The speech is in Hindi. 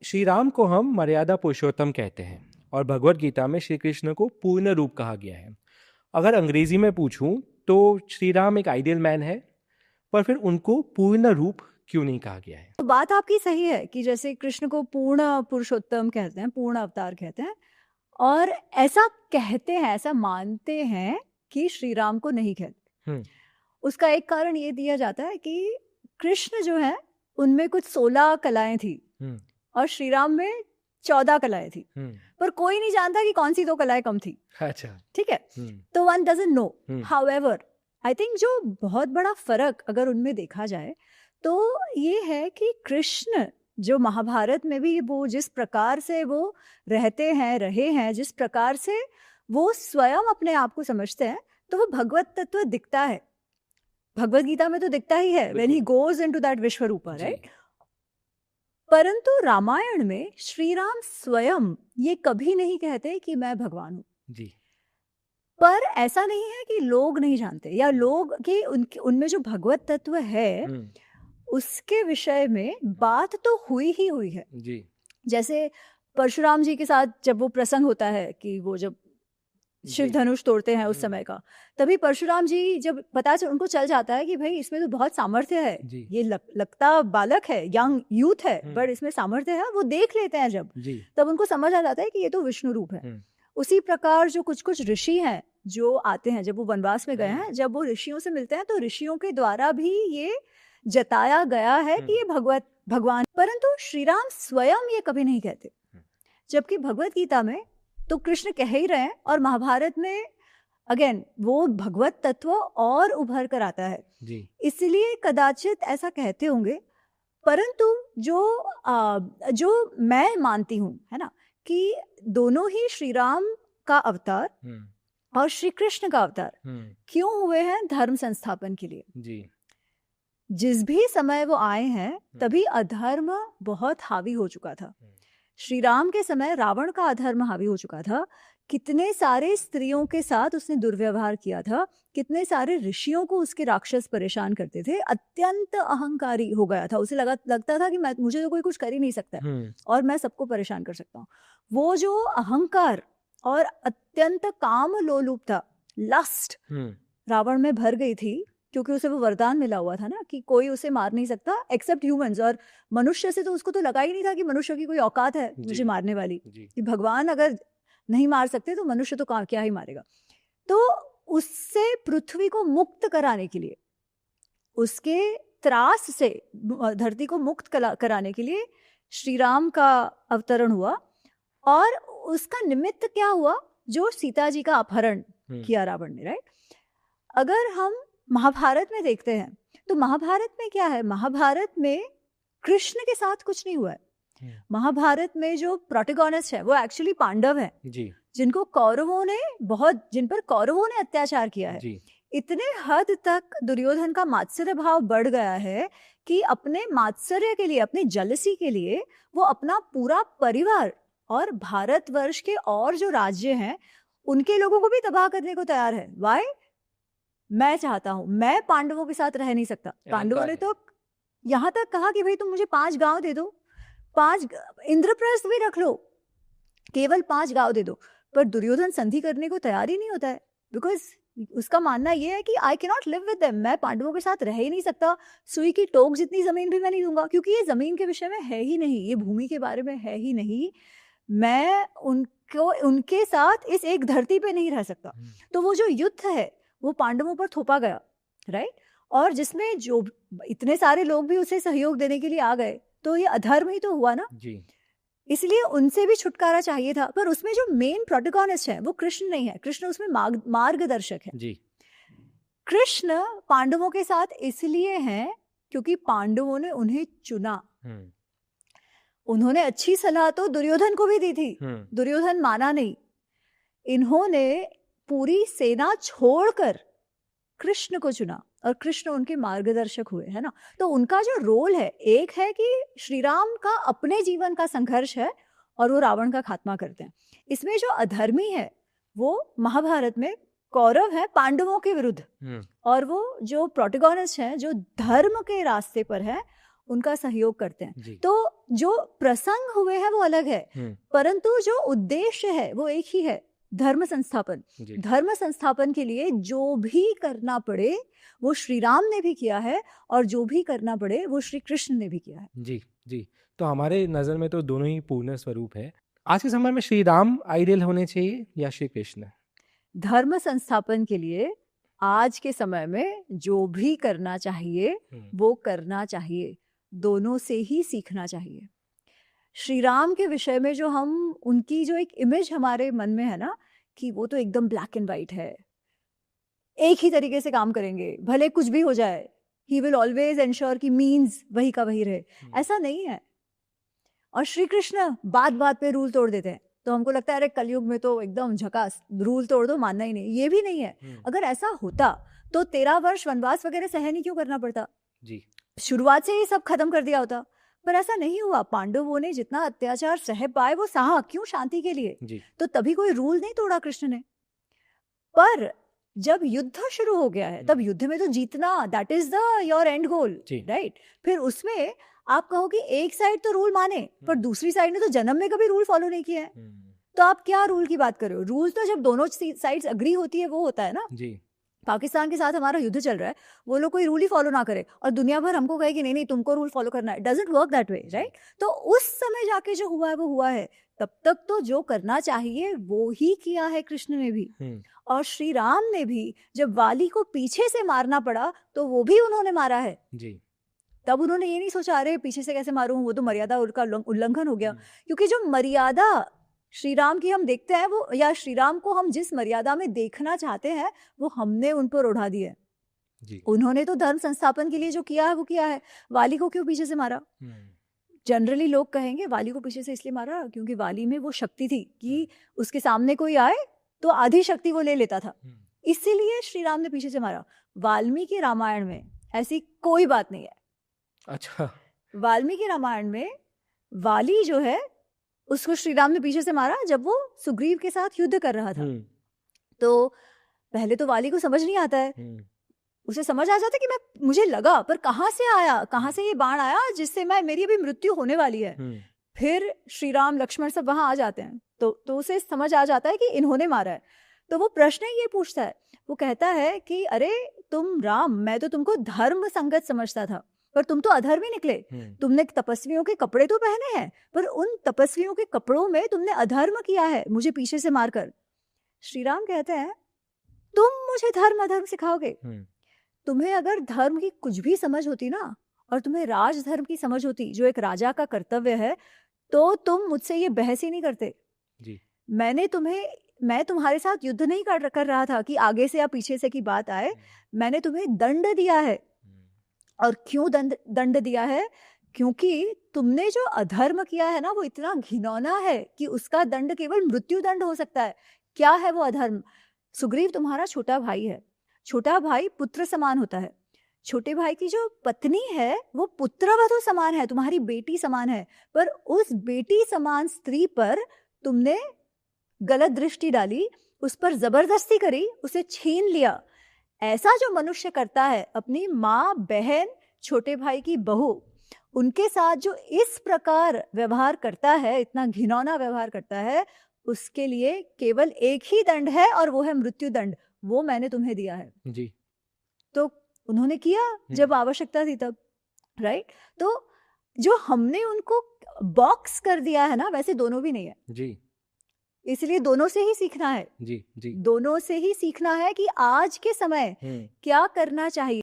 श्री राम को हम मर्यादा पुरुषोत्तम कहते हैं और भगवत गीता में श्री कृष्ण को पूर्ण रूप कहा गया है। अगर अंग्रेजी में पूछूं तो श्री राम एक आइडियल मैन है, पर फिर उनको पूर्ण रूप क्यों नहीं कहा गया है? तो बात आपकी सही है कि जैसे कृष्ण को पूर्ण पुरुषोत्तम कहते हैं, पूर्ण अवतार कहते हैं, और ऐसा कहते हैं, ऐसा मानते हैं कि श्री राम को नहीं कहते। उसका एक कारण ये दिया जाता है कि कृष्ण जो है उनमें कुछ 16 कलाएं थी और श्री राम में 14 कलाएं थी, पर कोई नहीं जानता कि कौन सी 2 कलाएं कम थी। अच्छा, ठीक है, तो one doesn't know. However I think जो बहुत बड़ा फर्क अगर उनमें देखा जाए तो ये है कि कृष्ण जो महाभारत में भी वो जिस प्रकार से वो रहे हैं, जिस प्रकार से वो स्वयं अपने आप को समझते हैं, तो वो भगवत तत्व दिखता है। भगवत गीता में तो दिखता ही है when he goes into that Vishwarupa, right? परंतु रामायण में श्री राम स्वयं ये कभी नहीं कहते कि मैं भगवान हूं जी। पर ऐसा नहीं है कि लोग नहीं जानते या लोग कि उनमें जो भगवत तत्व है उसके विषय में बात तो हुई ही हुई है जी। जैसे परशुराम जी के साथ जब वो प्रसंग होता है कि वो जब शिव धनुष तोड़ते हैं उस समय का, तभी परशुराम जी जब उनको चल जाता है कि भाई इसमें तो बहुत सामर्थ्य है, ये लगता बालक है, यंग यूथ है, बट इसमें सामर्थ्य है। वो देख लेते हैं जब, तब उनको समझ आ जाता है कि ये तो विष्णु रूप है। उसी प्रकार जो कुछ ऋषि हैं जो आते हैं, जब वो वनवास में गए हैं, जब वो ऋषियों से मिलते हैं तो ऋषियों के द्वारा भी ये जताया गया है कि ये भगवान, परंतु श्री राम स्वयं ये कभी नहीं कहते। जबकि भगवत गीता में तो कृष्ण कह ही रहे हैं और महाभारत में अगेन वो भगवत तत्व और उभर कर आता है जी। इसलिए कदाचित ऐसा कहते होंगे। परंतु जो मैं मानती हूँ है ना कि दोनों ही श्री राम का अवतार और श्री कृष्ण का अवतार क्यों हुए हैं? धर्म संस्थापन के लिए जी। जिस भी समय वो आए हैं तभी अधर्म बहुत हावी हो चुका था। श्री राम के समय रावण का अधर्म हावी हो चुका था। कितने सारे स्त्रियों के साथ उसने दुर्व्यवहार किया था, कितने सारे ऋषियों को उसके राक्षस परेशान करते थे। अत्यंत अहंकारी हो गया था, उसे लगता था कि मुझे तो कोई कुछ कर ही नहीं सकता और मैं सबको परेशान कर सकता हूँ। वो जो अहंकार और अत्यंत काम लोलुप था, लस्ट रावण में भर गई थी, क्योंकि उसे वो वरदान मिला हुआ था ना कि कोई उसे मार नहीं सकता एक्सेप्ट ह्यूमंस। और मनुष्य से तो उसको तो लगा ही नहीं था कि मनुष्य की कोई औकात है मुझे मारने वाली, कि भगवान अगर नहीं मार सकते तो मनुष्य तो क्या ही मारेगा। तो उससे पृथ्वी को मुक्त कराने के लिए, उसके त्रास से धरती को मुक्त कराने के लिए श्री राम का अवतरण हुआ। और उसका निमित्त क्या हुआ? जो सीता जी का अपहरण किया रावण ने, राइट? अगर हम महाभारत में देखते हैं तो महाभारत में क्या है? महाभारत में कृष्ण के साथ कुछ नहीं हुआ है। महाभारत में जो प्रोटैगनिस्ट है वो एक्चुअली पांडव है जी, जिन पर कौरवों ने अत्याचार किया है जी। इतने हद तक दुर्योधन का मात्सर्य भाव बढ़ गया है कि अपने मात्सर्य के लिए, अपने जलसी के लिए वो अपना पूरा परिवार और भारतवर्ष के और जो राज्य हैं उनके लोगों को भी तबाह करने को तैयार है। वाई? मैं चाहता हूं, मैं पांडवों के साथ रह नहीं सकता। पांडवों ने तो यहां तक कहा कि भाई तुम मुझे 5 गांव दे दो, 5 इंद्रप्रस्थ भी रख लो, केवल 5 गांव दे दो। पर दुर्योधन संधि करने को तैयार ही नहीं होता है, बिकॉज उसका मानना यह है कि I can not live with them, मैं पांडवों के साथ रह ही नहीं सकता। सुई की टोक जितनी जमीन भी मैं नहीं दूंगा, क्योंकि ये जमीन के विषय में है ही नहीं, ये भूमि के बारे में है ही नहीं। मैं उनके साथ इस एक धरती पे नहीं रह सकता। तो वो जो युद्ध है वो पांडवों पर थोपा गया, राइट? और जिसमें जो इतने सारे लोग भी उसे सहयोग देने के लिए आ गए, तो ये अधर्म ही तो हुआ ना जी। इसलिए उनसे भी छुटकारा चाहिए था। पर उसमें जो मेन प्रोटैगनिस्ट है वो कृष्ण नहीं है, कृष्ण उसमें मार्गदर्शक है जी। कृष्ण पांडवों के साथ इसलिए हैं क्योंकि पांडवों ने उन्हें चुना। उन्होंने अच्छी सलाह तो दुर्योधन को भी दी थी, दुर्योधन माना नहीं। इन्होंने पूरी सेना छोड़कर कृष्ण को चुना और कृष्ण उनके मार्गदर्शक हुए, है ना? तो उनका जो रोल है, एक है कि श्री राम का अपने जीवन का संघर्ष है और वो रावण का खात्मा करते हैं। इसमें जो अधर्मी है वो महाभारत में कौरव है पांडवों के विरुद्ध, और वो जो प्रोटैगनिस्ट है जो धर्म के रास्ते पर है उनका सहयोग करते हैं। तो जो प्रसंग हुए हैं वो अलग है, परंतु जो उद्देश्य है वो एक ही है, धर्म संस्थापन। धर्म संस्थापन के लिए जो भी करना पड़े वो श्री राम ने भी किया है, और जो भी करना पड़े वो श्री कृष्ण ने भी किया है। जी जी। तो हमारे नज़र में तो दोनों ही पूर्ण स्वरूप है। आज के समय में श्री राम आइडियल होने चाहिए या श्री कृष्ण? धर्म संस्थापन के लिए आज के समय में जो भी करना चाहिए वो करना चाहिए, दोनों से ही सीखना चाहिए। श्री राम के विषय में जो हम उनकी जो एक इमेज हमारे मन में है ना, कि वो तो एकदम ब्लैक एंड वाइट है, एक ही तरीके से काम करेंगे, भले कुछ भी हो जाए, ही विल ऑलवेज एंश्योर कि मीन्स वही का वही रहे, ऐसा नहीं है। और श्री कृष्ण बात बात पे रूल तोड़ देते हैं, तो हमको लगता है अरे कलयुग में तो एकदम झकास, रूल तोड़ दो, मानना ही नहीं। ये भी नहीं है। अगर ऐसा होता तो 13 वर्ष वनवास वगैरह सहन ही क्यों करना पड़ता जी? शुरुआत से ही सब खत्म कर दिया होता, पर ऐसा नहीं हुआ। पांडवों ने जितना अत्याचार सह पाए वो सहा, क्यों? शांति के लिए जी। तो तभी कोई रूल नहीं तोड़ा कृष्ण ने। पर जब युद्ध शुरू हो गया है, तब युद्ध में तो जीतना, that is the your and goal, right? फिर उसमें आप कहो कि एक साइड तो रूल माने, पर दूसरी साइड ने तो जन्म में कभी रूल फॉलो नहीं किया है, तो आप क्या रूल की बात कर रहे हो? रूल तो जब दोनों साइड्स अग्री होती है वो होता है ना जी। पाकिस्तान के साथ हमारा युद्ध चल रहा है, वो लोग कोई रूल ही फॉलो ना करे और दुनिया भर हमको कहे कि नहीं नहीं तुमको रूल फॉलो करना है, doesn't work that way, right? तो उस समय जाके जो हुआ है वो हुआ है। तब तक तो जो करना चाहिए वो ही किया है कृष्ण ने भी, और श्री राम ने भी। जब वाली को पीछे से मारना पड़ा तो वो भी उन्होंने मारा है जी। तब उन्होंने ये नहीं सोचा अरे पीछे से कैसे मारूं, वो तो मर्यादा उनका उल्लंघन हो गया। क्योंकि जो मर्यादा श्री राम की हम देखते हैं वो, या श्री राम को हम जिस मर्यादा में देखना चाहते हैं वो हमने उन पर उड़ा दी है जी। उन्होंने तो धर्म संस्थापन के लिए जो किया है वो किया है। वाली को क्यों पीछे से मारा? जनरली लोग कहेंगे वाली को पीछे से इसलिए मारा क्योंकि वाली में वो शक्ति थी कि उसके सामने कोई आए तो आधी शक्ति वो ले लेता था, इसीलिए श्री राम ने पीछे से मारा। वाल्मीकि रामायण में ऐसी कोई बात नहीं है। अच्छा, वाल्मीकि रामायण में वाली जो है उसको श्री राम ने पीछे से मारा जब वो सुग्रीव के साथ युद्ध कर रहा था। तो पहले तो वाली को समझ नहीं आता है, उसे समझ आ जाता कि मुझे लगा, पर कहाँ से आया, कहाँ से ये बाण आया जिससे मेरी अभी मृत्यु होने वाली है। फिर श्री राम लक्ष्मण सब वहां आ जाते हैं तो उसे समझ आ जाता है कि इन्होंने मारा है। तो वो प्रश्न ये पूछता है, वो कहता है कि अरे तुम राम, मैं तो तुमको धर्म संगत समझता था, पर तुम तो अधर्मी निकले। तुमने तपस्वियों के कपड़े तो पहने हैं, पर उन तपस्वियों के कपड़ों में तुमने अधर्म किया है मुझे पीछे से मारकर। श्री राम कहते हैं तुम मुझे धर्म अधर्म सिखाओगे? तुम्हें अगर धर्म की कुछ भी समझ होती ना, और तुम्हें राजधर्म की समझ होती जो एक राजा का कर्तव्य है, तो तुम मुझसे ये बहस ही नहीं करते जी। मैं तुम्हारे साथ युद्ध नहीं कर रहा था कि आगे से या पीछे से की बात आए। मैंने तुम्हें दंड दिया है। और क्यों दंड दिया है? क्योंकि तुमने जो अधर्म किया है ना वो इतना घिनौना है कि उसका दंड केवल मृत्यु दंड हो सकता है। क्या है वो अधर्म? सुग्रीव तुम्हारा छोटा भाई है, छोटा भाई पुत्र समान होता है। छोटे भाई की जो पत्नी है वो पुत्रवधू समान है, तुम्हारी बेटी समान है, पर उस बेटी समान स्त्री पर तुमने गलत दृष्टि डाली, उस पर जबरदस्ती करी, उसे छीन लिया। ऐसा जो मनुष्य करता है अपनी माँ, बहन, छोटे भाई की बहू, उनके साथ जो इस प्रकार व्यवहार करता है, इतना घिनौना व्यवहार करता है, उसके लिए केवल एक ही दंड है और वो है मृत्यु दंड। वो मैंने तुम्हें दिया है जी। तो उन्होंने किया जब आवश्यकता थी तब, राइट? तो जो हमने उनको बॉक्स कर दिया है ना, वैसे दोनों भी नहीं है जी। इसलिए दोनों से ही सीखना है जी जी। दोनों से ही सीखना है कि आज के समय क्या करना चाहिए।